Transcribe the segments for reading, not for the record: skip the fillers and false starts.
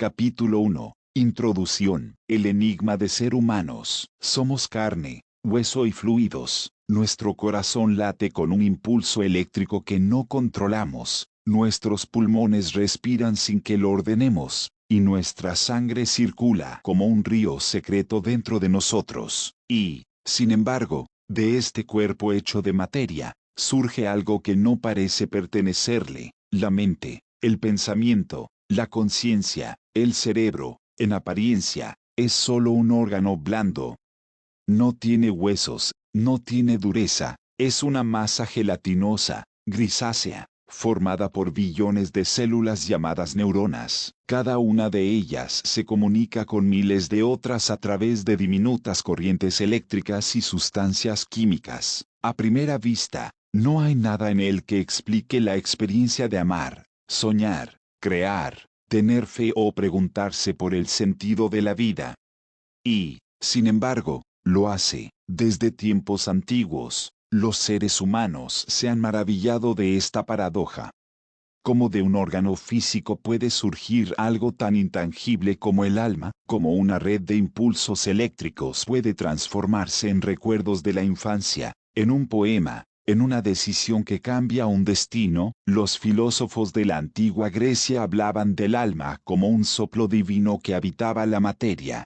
Capítulo 1. Introducción. El enigma de ser humanos. Somos carne, hueso y fluidos. Nuestro corazón late con un impulso eléctrico que no controlamos. Nuestros pulmones respiran sin que lo ordenemos, y nuestra sangre circula como un río secreto dentro de nosotros. Y, sin embargo, de este cuerpo hecho de materia, surge algo que no parece pertenecerle: la mente, el pensamiento, la conciencia. El cerebro, en apariencia, es solo un órgano blando. No tiene huesos, no tiene dureza, es una masa gelatinosa, grisácea, formada por billones de células llamadas neuronas. Cada una de ellas se comunica con miles de otras a través de diminutas corrientes eléctricas y sustancias químicas. A primera vista, no hay nada en él que explique la experiencia de amar, soñar, crear, tener fe o preguntarse por el sentido de la vida. Y, sin embargo, lo hace. Desde tiempos antiguos, los seres humanos se han maravillado de esta paradoja. ¿Cómo de un órgano físico puede surgir algo tan intangible como el alma? ¿Cómo una red de impulsos eléctricos puede transformarse en recuerdos de la infancia, en un poema, en una decisión que cambia un destino? Los filósofos de la antigua Grecia hablaban del alma como un soplo divino que habitaba la materia.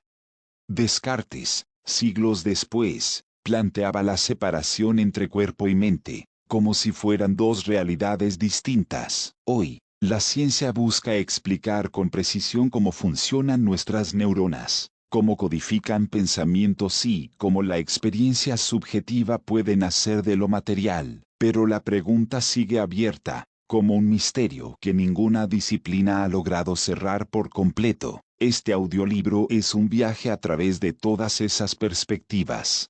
Descartes, siglos después, planteaba la separación entre cuerpo y mente, como si fueran dos realidades distintas. Hoy, la ciencia busca explicar con precisión cómo funcionan nuestras neuronas, cómo codifican pensamientos y cómo la experiencia subjetiva puede nacer de lo material. Pero la pregunta sigue abierta, como un misterio que ninguna disciplina ha logrado cerrar por completo. Este audiolibro es un viaje a través de todas esas perspectivas.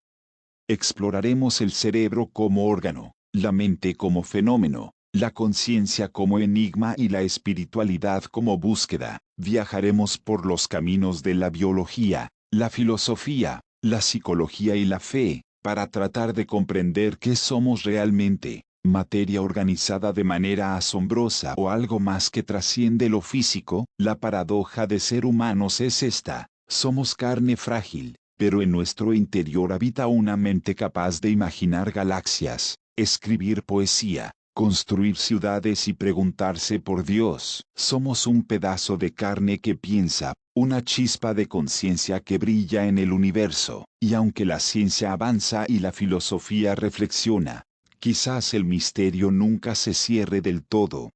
Exploraremos el cerebro como órgano, la mente como fenómeno, la conciencia como enigma y la espiritualidad como búsqueda. Viajaremos por los caminos de la biología, la filosofía, la psicología y la fe, para tratar de comprender qué somos realmente: materia organizada de manera asombrosa o algo más que trasciende lo físico. La paradoja de ser humanos es esta: somos carne frágil, pero en nuestro interior habita una mente capaz de imaginar galaxias, escribir poesía, construir ciudades y preguntarse por Dios. Somos un pedazo de carne que piensa, una chispa de conciencia que brilla en el universo. Y aunque la ciencia avanza y la filosofía reflexiona, quizás el misterio nunca se cierre del todo.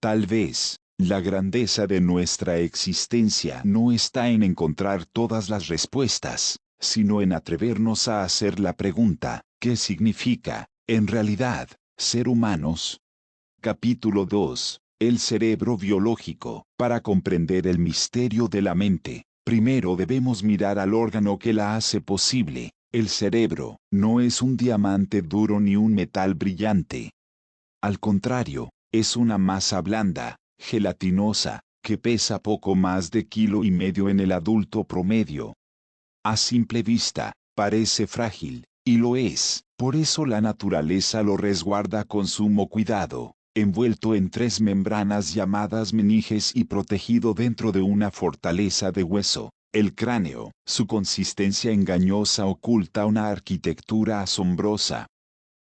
Tal vez, la grandeza de nuestra existencia no está en encontrar todas las respuestas, sino en atrevernos a hacer la pregunta: ¿qué significa, en realidad, ser humanos? Capítulo 2. El cerebro biológico. Para comprender el misterio de la mente, primero debemos mirar al órgano que la hace posible. El cerebro no es un diamante duro ni un metal brillante. Al contrario, es una masa blanda, gelatinosa, que pesa poco más de 1,5 kilos en el adulto promedio. A simple vista, parece frágil, y lo es. Por eso la naturaleza lo resguarda con sumo cuidado, envuelto en 3 membranas llamadas meninges y protegido dentro de una fortaleza de hueso, el cráneo. Su consistencia engañosa oculta una arquitectura asombrosa.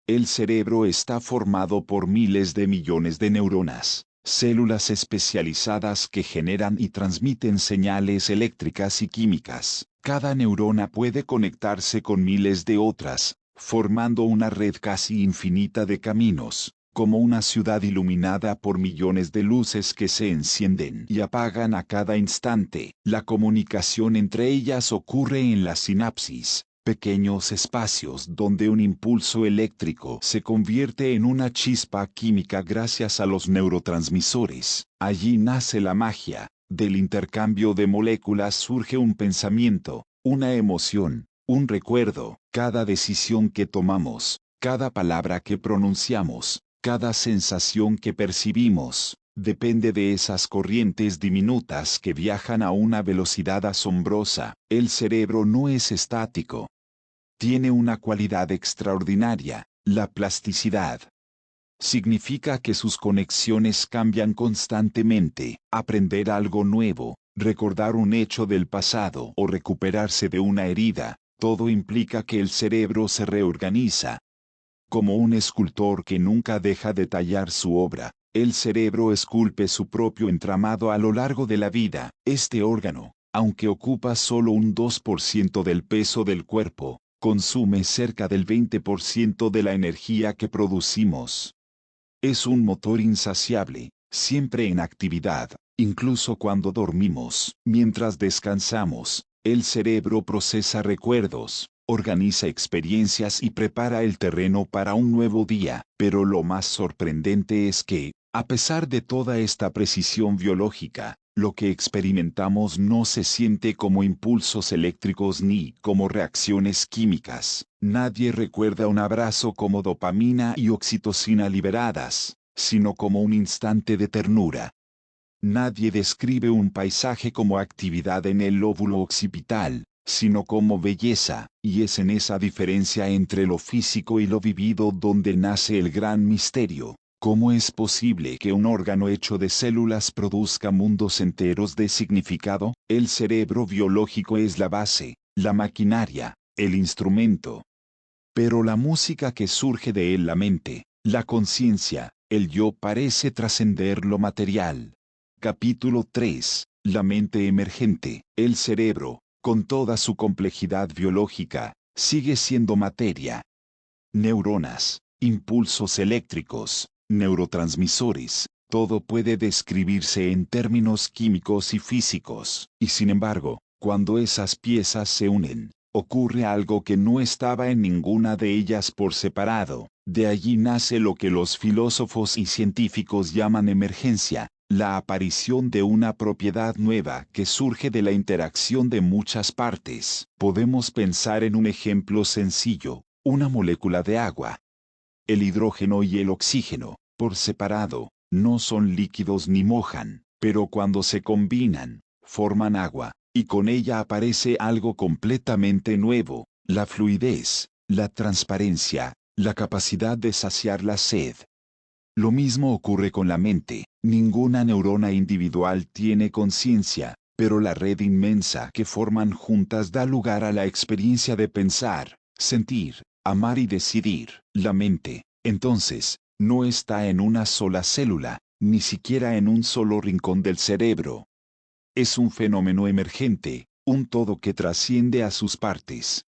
El cerebro está formado por miles de millones de neuronas, células especializadas que generan y transmiten señales eléctricas y químicas. Cada neurona puede conectarse con miles de otras, formando una red casi infinita de caminos, como una ciudad iluminada por millones de luces que se encienden y apagan a cada instante. La comunicación entre ellas ocurre en la sinapsis, pequeños espacios donde un impulso eléctrico se convierte en una chispa química gracias a los neurotransmisores. Allí nace la magia. Del intercambio de moléculas surge un pensamiento, una emoción, un recuerdo. Cada decisión que tomamos, cada palabra que pronunciamos, cada sensación que percibimos, depende de esas corrientes diminutas que viajan a una velocidad asombrosa. El cerebro no es estático. Tiene una cualidad extraordinaria: la plasticidad. Significa que sus conexiones cambian constantemente. Aprender algo nuevo, recordar un hecho del pasado o recuperarse de una herida, todo implica que el cerebro se reorganiza. Como un escultor que nunca deja de tallar su obra, el cerebro esculpe su propio entramado a lo largo de la vida. Este órgano, aunque ocupa solo un 2% del peso del cuerpo, consume cerca del 20% de la energía que producimos. Es un motor insaciable, siempre en actividad, incluso cuando dormimos. Mientras descansamos, el cerebro procesa recuerdos, organiza experiencias y prepara el terreno para un nuevo día. Pero lo más sorprendente es que, a pesar de toda esta precisión biológica, lo que experimentamos no se siente como impulsos eléctricos ni como reacciones químicas. Nadie recuerda un abrazo como dopamina y oxitocina liberadas, sino como un instante de ternura. Nadie describe un paisaje como actividad en el lóbulo occipital, sino como belleza, y es en esa diferencia entre lo físico y lo vivido donde nace el gran misterio. ¿Cómo es posible que un órgano hecho de células produzca mundos enteros de significado? El cerebro biológico es la base, la maquinaria, el instrumento. Pero la música que surge de él, la mente, la conciencia, el yo, parece trascender lo material. Capítulo 3. La mente emergente. El cerebro, con toda su complejidad biológica, sigue siendo materia. Neuronas, impulsos eléctricos, neurotransmisores, todo puede describirse en términos químicos y físicos, y sin embargo, cuando esas piezas se unen, ocurre algo que no estaba en ninguna de ellas por separado. De allí nace lo que los filósofos y científicos llaman emergencia, la aparición de una propiedad nueva que surge de la interacción de muchas partes. Podemos pensar en un ejemplo sencillo, una molécula de agua. El hidrógeno y el oxígeno, por separado, no son líquidos ni mojan, pero cuando se combinan, forman agua, y con ella aparece algo completamente nuevo, la fluidez, la transparencia, la capacidad de saciar la sed. Lo mismo ocurre con la mente. Ninguna neurona individual tiene conciencia, pero la red inmensa que forman juntas da lugar a la experiencia de pensar, sentir, amar y decidir. La mente, entonces, no está en una sola célula, ni siquiera en un solo rincón del cerebro. Es un fenómeno emergente, un todo que trasciende a sus partes.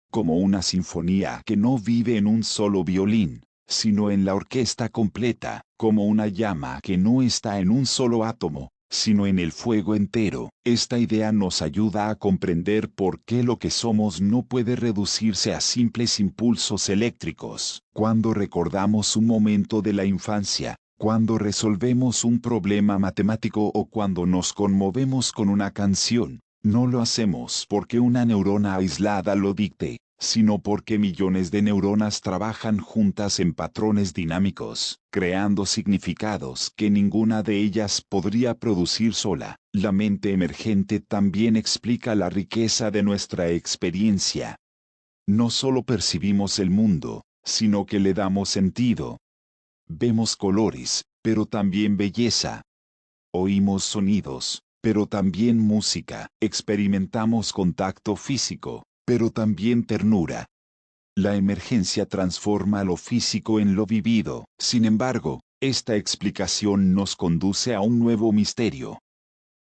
Como una sinfonía que no vive en un solo violín, sino en la orquesta completa, como una llama que no está en un solo átomo, sino en el fuego entero. Esta idea nos ayuda a comprender por qué lo que somos no puede reducirse a simples impulsos eléctricos. Cuando recordamos un momento de la infancia, cuando resolvemos un problema matemático o cuando nos conmovemos con una canción, no lo hacemos porque una neurona aislada lo dicte, sino porque millones de neuronas trabajan juntas en patrones dinámicos, creando significados que ninguna de ellas podría producir sola. La mente emergente también explica la riqueza de nuestra experiencia. No solo percibimos el mundo, sino que le damos sentido. Vemos colores, pero también belleza. Oímos sonidos, pero también música. Experimentamos contacto físico, pero también ternura. La emergencia transforma lo físico en lo vivido. Sin embargo, esta explicación nos conduce a un nuevo misterio.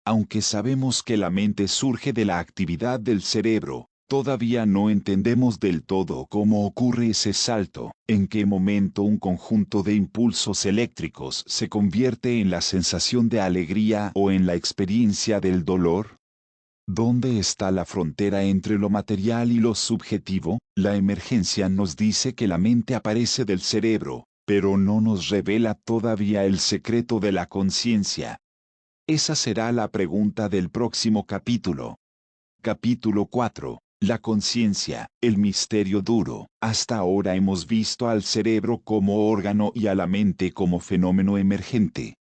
Aunque sabemos que la mente surge de la actividad del cerebro, todavía no entendemos del todo cómo ocurre ese salto, en qué momento un conjunto de impulsos eléctricos se convierte en la sensación de alegría o en la experiencia del dolor. ¿Dónde está la frontera entre lo material y lo subjetivo? La emergencia nos dice que la mente aparece del cerebro, pero no nos revela todavía el secreto de la conciencia. Esa será la pregunta del próximo capítulo. Capítulo 4. La conciencia, el misterio duro. Hasta ahora hemos visto al cerebro como órgano y a la mente como fenómeno emergente.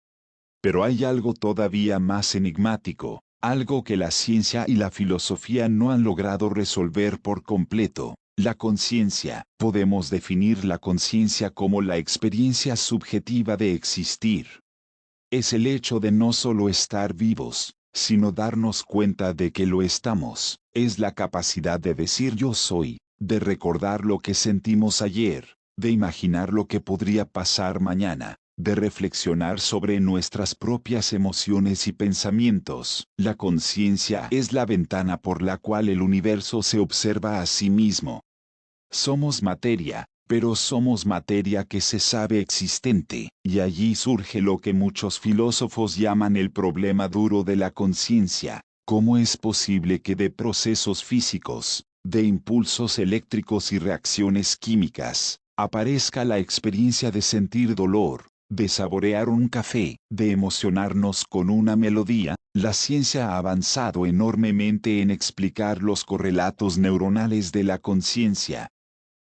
Pero hay algo todavía más enigmático, algo que la ciencia y la filosofía no han logrado resolver por completo. La conciencia. Podemos definir la conciencia como la experiencia subjetiva de existir. Es el hecho de no solo estar vivos, sino darnos cuenta de que lo estamos. Es la capacidad de decir yo soy, de recordar lo que sentimos ayer, de imaginar lo que podría pasar mañana, de reflexionar sobre nuestras propias emociones y pensamientos. La conciencia es la ventana por la cual el universo se observa a sí mismo. Somos materia, pero somos materia que se sabe existente, y allí surge lo que muchos filósofos llaman el problema duro de la conciencia. ¿Cómo es posible que de procesos físicos, de impulsos eléctricos y reacciones químicas, aparezca la experiencia de sentir dolor, de saborear un café, de emocionarnos con una melodía? La ciencia ha avanzado enormemente en explicar los correlatos neuronales de la conciencia.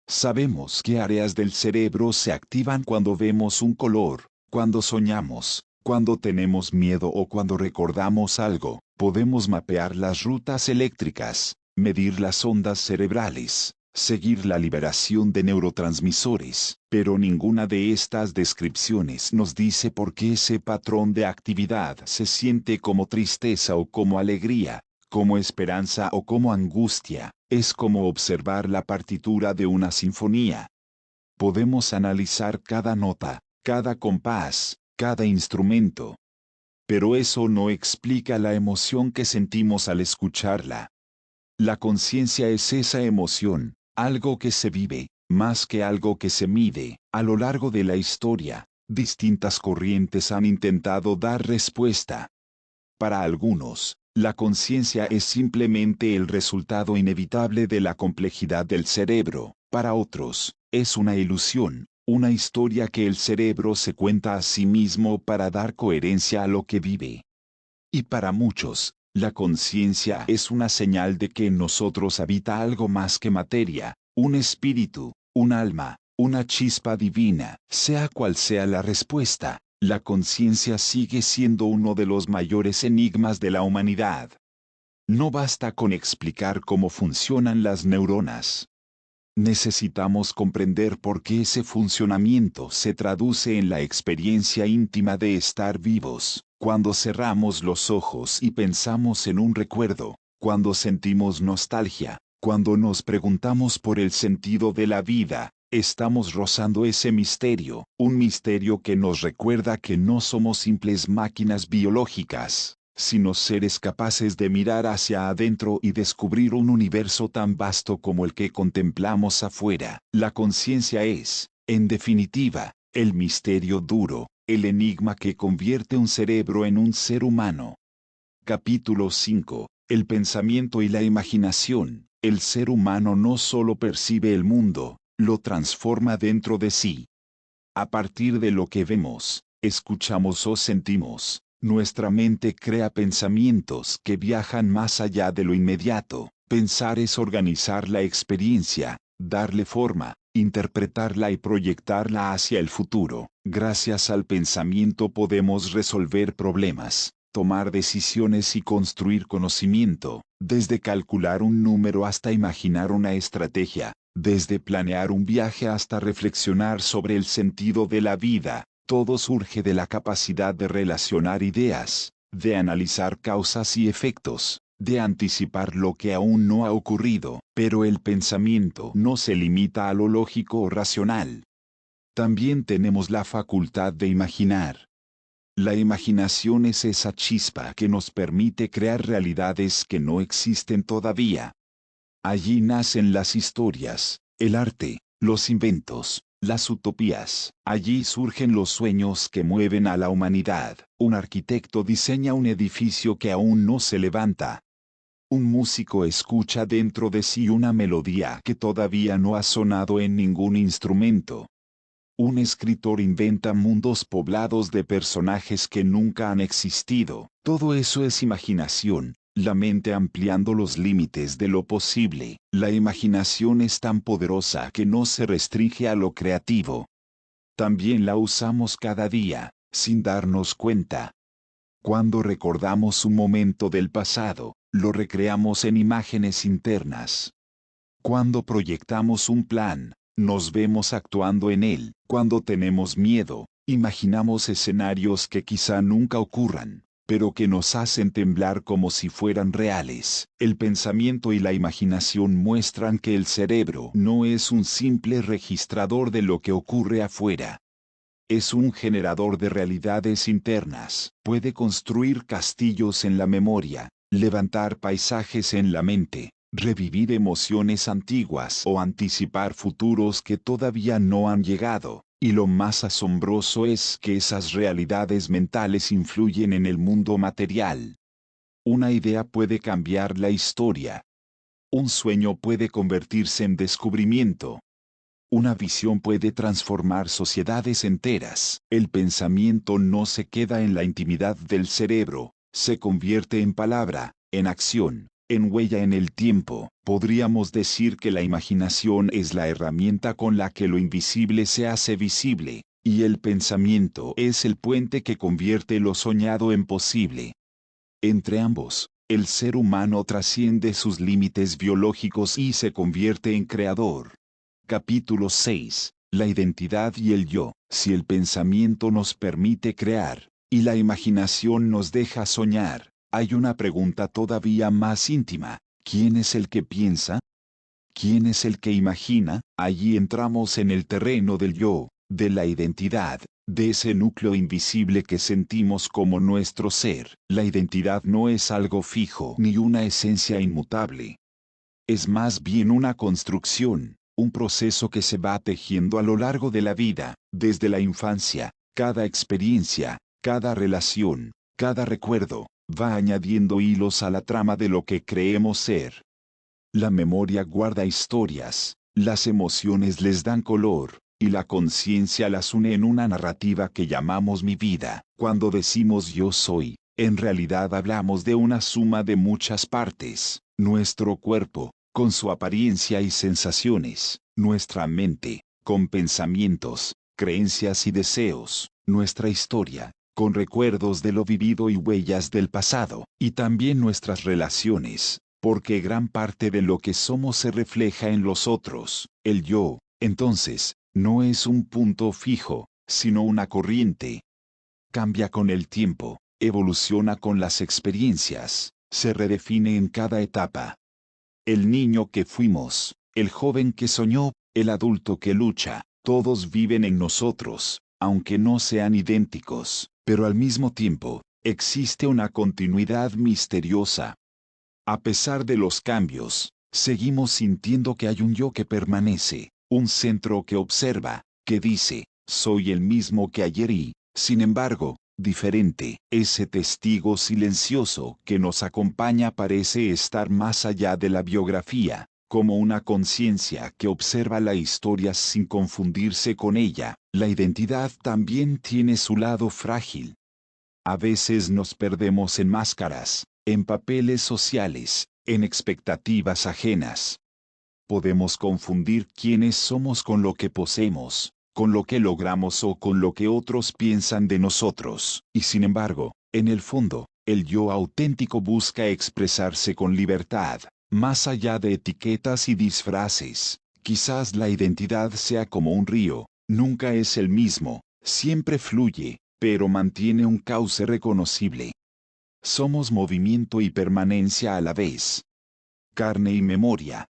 Sabemos qué áreas del cerebro se activan cuando vemos un color, cuando soñamos, cuando tenemos miedo o cuando recordamos algo. Podemos mapear las rutas eléctricas, medir las ondas cerebrales, seguir la liberación de neurotransmisores, pero ninguna de estas descripciones nos dice por qué ese patrón de actividad se siente como tristeza o como alegría, como esperanza o como angustia. Es como observar la partitura de una sinfonía. Podemos analizar cada nota, cada compás, cada instrumento. Pero eso no explica la emoción que sentimos al escucharla. La conciencia es esa emoción, algo que se vive, más que algo que se mide. A lo largo de la historia, distintas corrientes han intentado dar respuesta. Para algunos, la conciencia es simplemente el resultado inevitable de la complejidad del cerebro. Para otros, es una ilusión, una historia que el cerebro se cuenta a sí mismo para dar coherencia a lo que vive. Y para muchos, la conciencia es una señal de que en nosotros habita algo más que materia, un espíritu, un alma, una chispa divina. Sea cual sea la respuesta, la conciencia sigue siendo uno de los mayores enigmas de la humanidad. No basta con explicar cómo funcionan las neuronas. Necesitamos comprender por qué ese funcionamiento se traduce en la experiencia íntima de estar vivos. Cuando cerramos los ojos y pensamos en un recuerdo, cuando sentimos nostalgia, cuando nos preguntamos por el sentido de la vida, estamos rozando ese misterio, un misterio que nos recuerda que no somos simples máquinas biológicas, sino seres capaces de mirar hacia adentro y descubrir un universo tan vasto como el que contemplamos afuera. La conciencia es, en definitiva, el misterio duro, el enigma que convierte un cerebro en un ser humano. Capítulo 5. El pensamiento y la imaginación. El ser humano no solo percibe el mundo, lo transforma dentro de sí. A partir de lo que vemos, escuchamos o sentimos, nuestra mente crea pensamientos que viajan más allá de lo inmediato. Pensar es organizar la experiencia, darle forma, interpretarla y proyectarla hacia el futuro. Gracias al pensamiento podemos resolver problemas, tomar decisiones y construir conocimiento, desde calcular un número hasta imaginar una estrategia, desde planear un viaje hasta reflexionar sobre el sentido de la vida. Todo surge de la capacidad de relacionar ideas, de analizar causas y efectos, de anticipar lo que aún no ha ocurrido. Pero el pensamiento no se limita a lo lógico o racional. También tenemos la facultad de imaginar. La imaginación es esa chispa que nos permite crear realidades que no existen todavía. Allí nacen las historias, el arte, los inventos, las utopías. Allí surgen los sueños que mueven a la humanidad. Un arquitecto diseña un edificio que aún no se levanta. Un músico escucha dentro de sí una melodía que todavía no ha sonado en ningún instrumento. Un escritor inventa mundos poblados de personajes que nunca han existido. Todo eso es imaginación, la mente ampliando los límites de lo posible. La imaginación es tan poderosa que no se restringe a lo creativo. También la usamos cada día, sin darnos cuenta. Cuando recordamos un momento del pasado, lo recreamos en imágenes internas. Cuando proyectamos un plan, nos vemos actuando en él. Cuando tenemos miedo, imaginamos escenarios que quizá nunca ocurran. pero que nos hacen temblar como si fueran reales. El pensamiento y la imaginación muestran que el cerebro no es un simple registrador de lo que ocurre afuera. Es un generador de realidades internas. Puede construir castillos en la memoria, levantar paisajes en la mente, revivir emociones antiguas o anticipar futuros que todavía no han llegado. Y lo más asombroso es que esas realidades mentales influyen en el mundo material. Una idea puede cambiar la historia. Un sueño puede convertirse en descubrimiento. Una visión puede transformar sociedades enteras. El pensamiento no se queda en la intimidad del cerebro, se convierte en palabra, en acción, en huella en el tiempo. Podríamos decir que la imaginación es la herramienta con la que lo invisible se hace visible, y el pensamiento es el puente que convierte lo soñado en posible. Entre ambos, el ser humano trasciende sus límites biológicos y se convierte en creador. Capítulo 6. La identidad y el yo. Si el pensamiento nos permite crear, y la imaginación nos deja soñar, hay una pregunta todavía más íntima. ¿Quién es el que piensa? ¿Quién es el que imagina? Allí entramos en el terreno del yo, de la identidad, de ese núcleo invisible que sentimos como nuestro ser. La identidad no es algo fijo ni una esencia inmutable. Es más bien una construcción, un proceso que se va tejiendo a lo largo de la vida, desde la infancia. Cada experiencia, cada relación, cada recuerdo, va añadiendo hilos a la trama de lo que creemos ser. La memoria guarda historias, las emociones les dan color, y la conciencia las une en una narrativa que llamamos mi vida. Cuando decimos yo soy, en realidad hablamos de una suma de muchas partes: nuestro cuerpo, con su apariencia y sensaciones; nuestra mente, con pensamientos, creencias y deseos; nuestra historia, con recuerdos de lo vivido y huellas del pasado; y también nuestras relaciones, porque gran parte de lo que somos se refleja en los otros. El yo, entonces, no es un punto fijo, sino una corriente. Cambia con el tiempo, evoluciona con las experiencias, se redefine en cada etapa. El niño que fuimos, el joven que soñó, el adulto que lucha, todos viven en nosotros, aunque no sean idénticos, pero al mismo tiempo, existe una continuidad misteriosa. A pesar de los cambios, seguimos sintiendo que hay un yo que permanece, un centro que observa, que dice, soy el mismo que ayer y, sin embargo, diferente. Ese testigo silencioso que nos acompaña parece estar más allá de la biografía, como una conciencia que observa la historia sin confundirse con ella. La identidad también tiene su lado frágil. A veces nos perdemos en máscaras, en papeles sociales, en expectativas ajenas. Podemos confundir quiénes somos con lo que poseemos, con lo que logramos o con lo que otros piensan de nosotros. Y sin embargo, en el fondo, el yo auténtico busca expresarse con libertad, más allá de etiquetas y disfraces. Quizás la identidad sea como un río, nunca es el mismo, siempre fluye, pero mantiene un cauce reconocible. Somos movimiento y permanencia a la vez. Carne y memoria.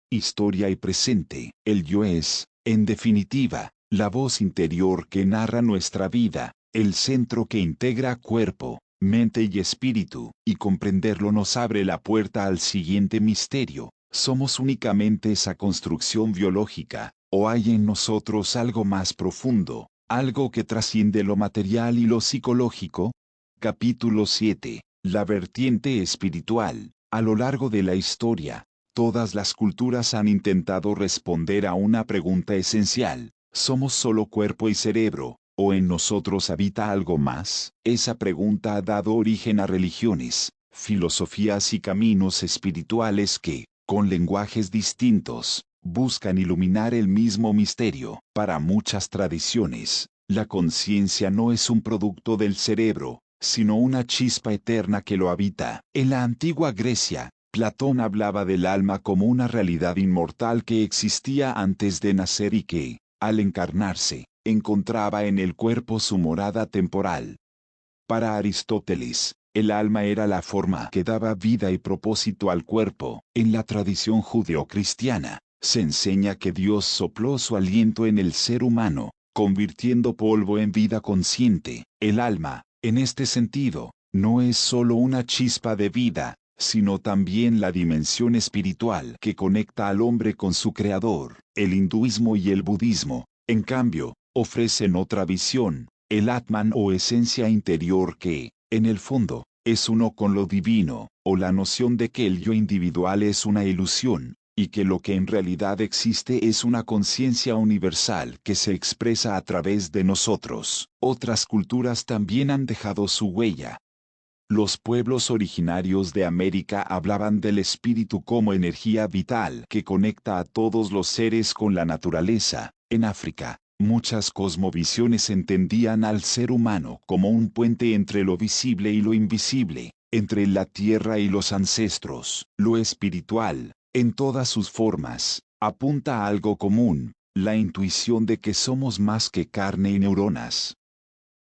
Historia y presente. El yo es, en definitiva, la voz interior que narra nuestra vida, el centro que integra cuerpo, mente y espíritu, y comprenderlo nos abre la puerta al siguiente misterio. ¿Somos únicamente esa construcción biológica, o hay en nosotros algo más profundo, algo que trasciende lo material y lo psicológico? Capítulo 7. La vertiente espiritual. A lo largo de la historia, todas las culturas han intentado responder a una pregunta esencial: ¿somos solo cuerpo y cerebro, o en nosotros habita algo más? Esa pregunta ha dado origen a religiones, filosofías y caminos espirituales que, con lenguajes distintos, buscan iluminar el mismo misterio. Para muchas tradiciones, la conciencia no es un producto del cerebro, sino una chispa eterna que lo habita. En la antigua Grecia, Platón hablaba del alma como una realidad inmortal que existía antes de nacer y que, al encarnarse, encontraba en el cuerpo su morada temporal. Para Aristóteles, el alma era la forma que daba vida y propósito al cuerpo. En la tradición judeocristiana, se enseña que Dios sopló su aliento en el ser humano, convirtiendo polvo en vida consciente. El alma, en este sentido, no es solo una chispa de vida, sino también la dimensión espiritual que conecta al hombre con su creador. El hinduismo y el budismo, en cambio, ofrecen otra visión, el Atman o esencia interior que, en el fondo, es uno con lo divino, o la noción de que el yo individual es una ilusión, y que lo que en realidad existe es una conciencia universal que se expresa a través de nosotros. Otras culturas también han dejado su huella. Los pueblos originarios de América hablaban del espíritu como energía vital que conecta a todos los seres con la naturaleza. En África, muchas cosmovisiones entendían al ser humano como un puente entre lo visible y lo invisible, entre la tierra y los ancestros. Lo espiritual, en todas sus formas, apunta a algo común, la intuición de que somos más que carne y neuronas.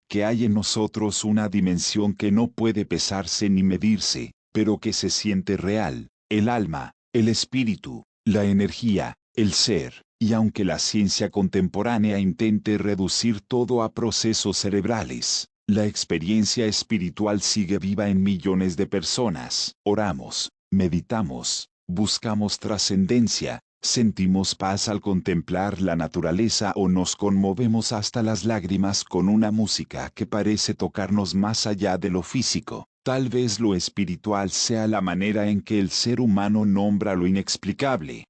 Que hay en nosotros una dimensión que no puede pesarse ni medirse, pero que se siente real, el alma, el espíritu, la energía, el ser, y aunque la ciencia contemporánea intente reducir todo a procesos cerebrales, la experiencia espiritual sigue viva en millones de personas. Oramos, meditamos, buscamos trascendencia, sentimos paz al contemplar la naturaleza o nos conmovemos hasta las lágrimas con una música que parece tocarnos más allá de lo físico. Tal vez lo espiritual sea la manera en que el ser humano nombra lo inexplicable.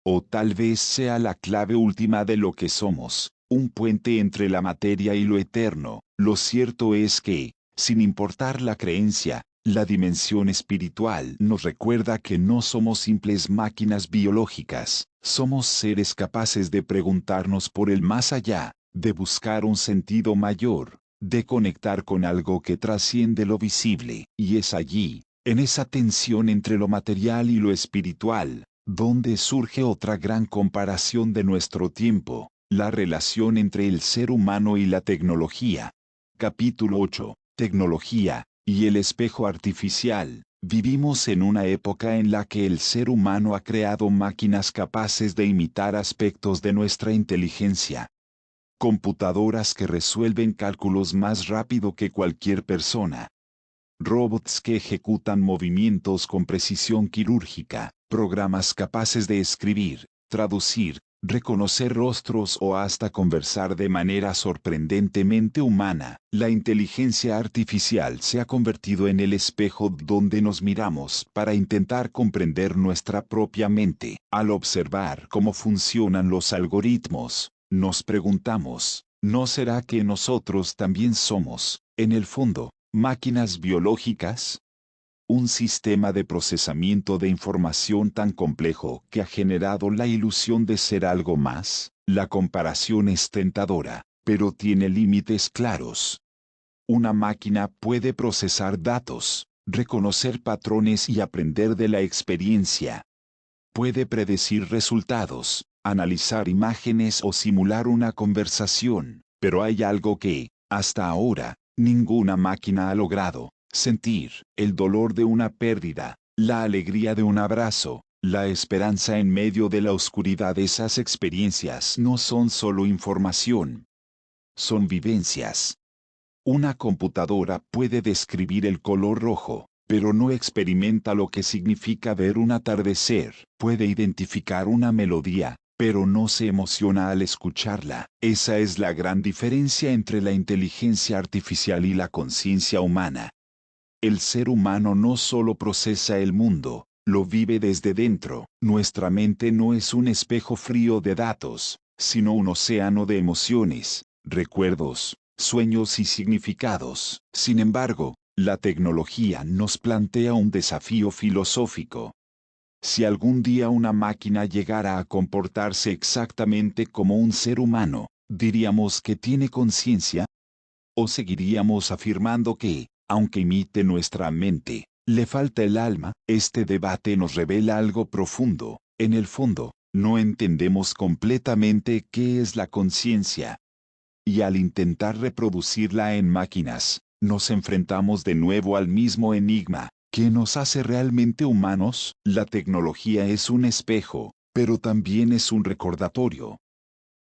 O tal vez sea la clave última de lo que somos, un puente entre la materia y lo eterno. Lo cierto es que, sin importar la creencia, la dimensión espiritual nos recuerda que no somos simples máquinas biológicas, somos seres capaces de preguntarnos por el más allá, de buscar un sentido mayor, de conectar con algo que trasciende lo visible. Y es allí, en esa tensión entre lo material y lo espiritual, donde surge otra gran comparación de nuestro tiempo, la relación entre el ser humano y la tecnología. Capítulo 8. Tecnología y el espejo artificial. Vivimos en una época en la que el ser humano ha creado máquinas capaces de imitar aspectos de nuestra inteligencia. Computadoras que resuelven cálculos más rápido que cualquier persona. Robots que ejecutan movimientos con precisión quirúrgica, programas capaces de escribir, traducir, reconocer rostros o hasta conversar de manera sorprendentemente humana. La inteligencia artificial se ha convertido en el espejo donde nos miramos para intentar comprender nuestra propia mente. Al observar cómo funcionan los algoritmos, nos preguntamos, ¿no será que nosotros también somos, en el fondo, máquinas biológicas? Un sistema de procesamiento de información tan complejo que ha generado la ilusión de ser algo más. La comparación es tentadora, pero tiene límites claros. Una máquina puede procesar datos, reconocer patrones y aprender de la experiencia. Puede predecir resultados, analizar imágenes o simular una conversación, pero hay algo que, hasta ahora, ninguna máquina ha logrado: sentir el dolor de una pérdida, la alegría de un abrazo, la esperanza en medio de la oscuridad. Esas experiencias no son solo información, son vivencias. Una computadora puede describir el color rojo, pero no experimenta lo que significa ver un atardecer. Puede identificar una melodía, pero no se emociona al escucharla. Esa es la gran diferencia entre la inteligencia artificial y la conciencia humana. El ser humano no solo procesa el mundo, lo vive desde dentro. Nuestra mente no es un espejo frío de datos, sino un océano de emociones, recuerdos, sueños y significados. Sin embargo, la tecnología nos plantea un desafío filosófico. Si algún día una máquina llegara a comportarse exactamente como un ser humano, ¿diríamos que tiene conciencia? ¿O seguiríamos afirmando que, aunque imite nuestra mente, le falta el alma? Este debate nos revela algo profundo. En el fondo, no entendemos completamente qué es la conciencia. Y al intentar reproducirla en máquinas, nos enfrentamos de nuevo al mismo enigma. ¿Qué nos hace realmente humanos? La tecnología es un espejo, pero también es un recordatorio.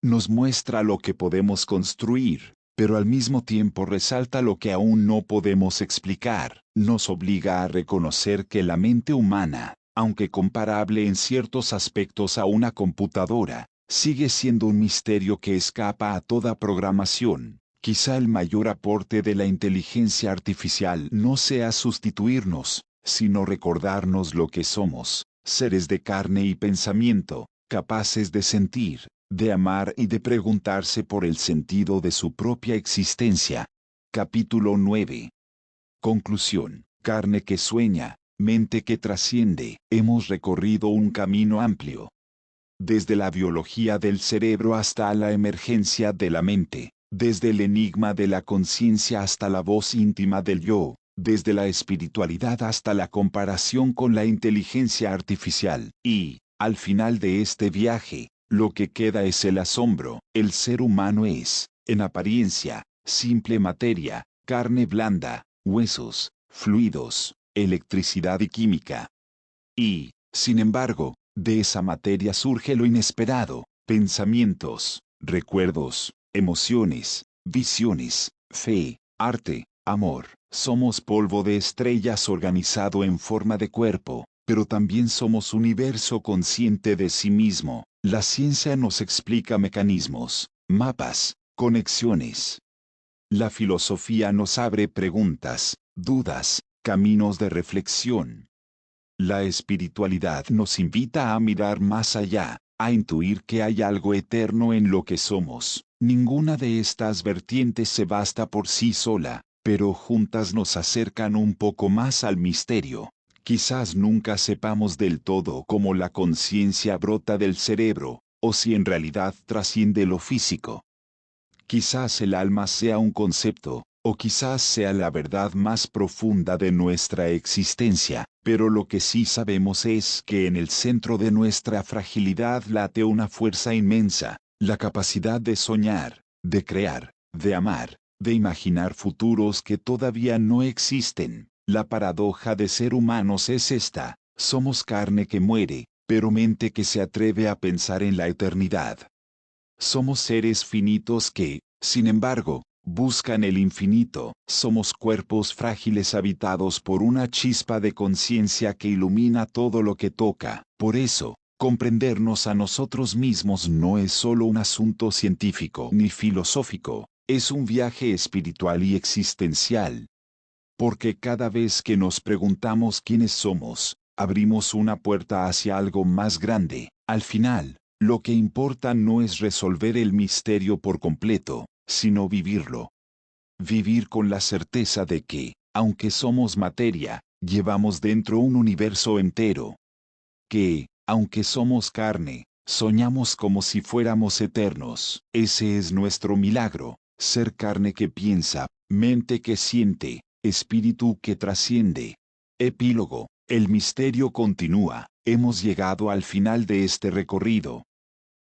Nos muestra lo que podemos construir, pero al mismo tiempo resalta lo que aún no podemos explicar. Nos obliga a reconocer que la mente humana, aunque comparable en ciertos aspectos a una computadora, sigue siendo un misterio que escapa a toda programación. Quizá el mayor aporte de la inteligencia artificial no sea sustituirnos, sino recordarnos lo que somos, seres de carne y pensamiento, capaces de sentir, de amar y de preguntarse por el sentido de su propia existencia. Capítulo 9. Conclusión. Carne que sueña, mente que trasciende. Hemos recorrido un camino amplio. Desde la biología del cerebro hasta la emergencia de la mente, desde el enigma de la conciencia hasta la voz íntima del yo, desde la espiritualidad hasta la comparación con la inteligencia artificial, y, al final de este viaje, lo que queda es el asombro. El ser humano es, en apariencia, simple materia, carne blanda, huesos, fluidos, electricidad y química. Y, sin embargo, de esa materia surge lo inesperado: pensamientos, recuerdos, emociones, visiones, fe, arte, amor. Somos polvo de estrellas organizado en forma de cuerpo, pero también somos universo consciente de sí mismo. La ciencia nos explica mecanismos, mapas, conexiones. La filosofía nos abre preguntas, dudas, caminos de reflexión. La espiritualidad nos invita a mirar más allá, a intuir que hay algo eterno en lo que somos. Ninguna de estas vertientes se basta por sí sola, pero juntas nos acercan un poco más al misterio. Quizás nunca sepamos del todo cómo la conciencia brota del cerebro, o si en realidad trasciende lo físico. Quizás el alma sea un concepto, o quizás sea la verdad más profunda de nuestra existencia, pero lo que sí sabemos es que en el centro de nuestra fragilidad late una fuerza inmensa, la capacidad de soñar, de crear, de amar, de imaginar futuros que todavía no existen. La paradoja de ser humanos es esta: somos carne que muere, pero mente que se atreve a pensar en la eternidad. Somos seres finitos que, sin embargo, buscan el infinito. Somos cuerpos frágiles habitados por una chispa de conciencia que ilumina todo lo que toca. Por eso, comprendernos a nosotros mismos no es solo un asunto científico ni filosófico, es un viaje espiritual y existencial. Porque cada vez que nos preguntamos quiénes somos, abrimos una puerta hacia algo más grande. Al final, lo que importa no es resolver el misterio por completo, sino vivirlo. Vivir con la certeza de que, aunque somos materia, llevamos dentro un universo entero. Que, aunque somos carne, soñamos como si fuéramos eternos. Ese es nuestro milagro: ser carne que piensa, mente que siente, espíritu que trasciende. Epílogo. El misterio continúa. Hemos llegado al final de este recorrido.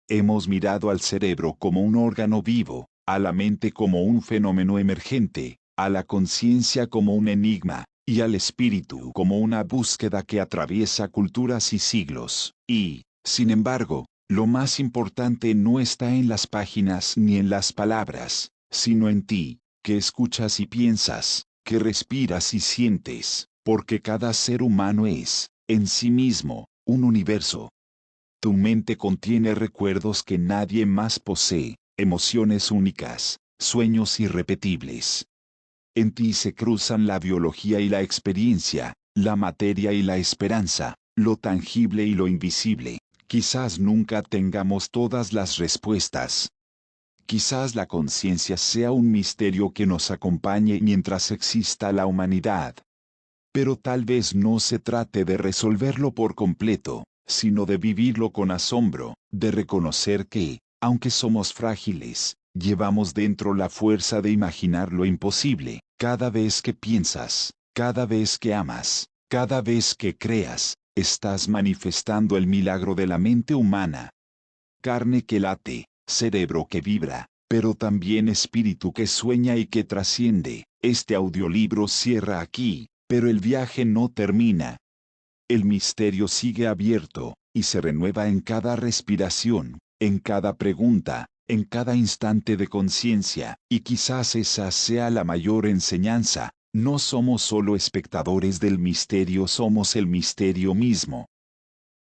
Hemos mirado al cerebro como un órgano vivo, a la mente como un fenómeno emergente, a la conciencia como un enigma, y al espíritu como una búsqueda que atraviesa culturas y siglos. Y, sin embargo, lo más importante no está en las páginas ni en las palabras, sino en ti, que escuchas y piensas, que respiras y sientes, porque cada ser humano es, en sí mismo, un universo. Tu mente contiene recuerdos que nadie más posee, emociones únicas, sueños irrepetibles. En ti se cruzan la biología y la experiencia, la materia y la esperanza, lo tangible y lo invisible. Quizás nunca tengamos todas las respuestas. Quizás la conciencia sea un misterio que nos acompañe mientras exista la humanidad. Pero tal vez no se trate de resolverlo por completo, sino de vivirlo con asombro, de reconocer que, aunque somos frágiles, llevamos dentro la fuerza de imaginar lo imposible. Cada vez que piensas, cada vez que amas, cada vez que creas, estás manifestando el milagro de la mente humana. Carne que late, cerebro que vibra, pero también espíritu que sueña y que trasciende. Este audiolibro cierra aquí, pero el viaje no termina. El misterio sigue abierto, y se renueva en cada respiración, en cada pregunta, en cada instante de conciencia, y quizás esa sea la mayor enseñanza. No somos solo espectadores del misterio, somos el misterio mismo.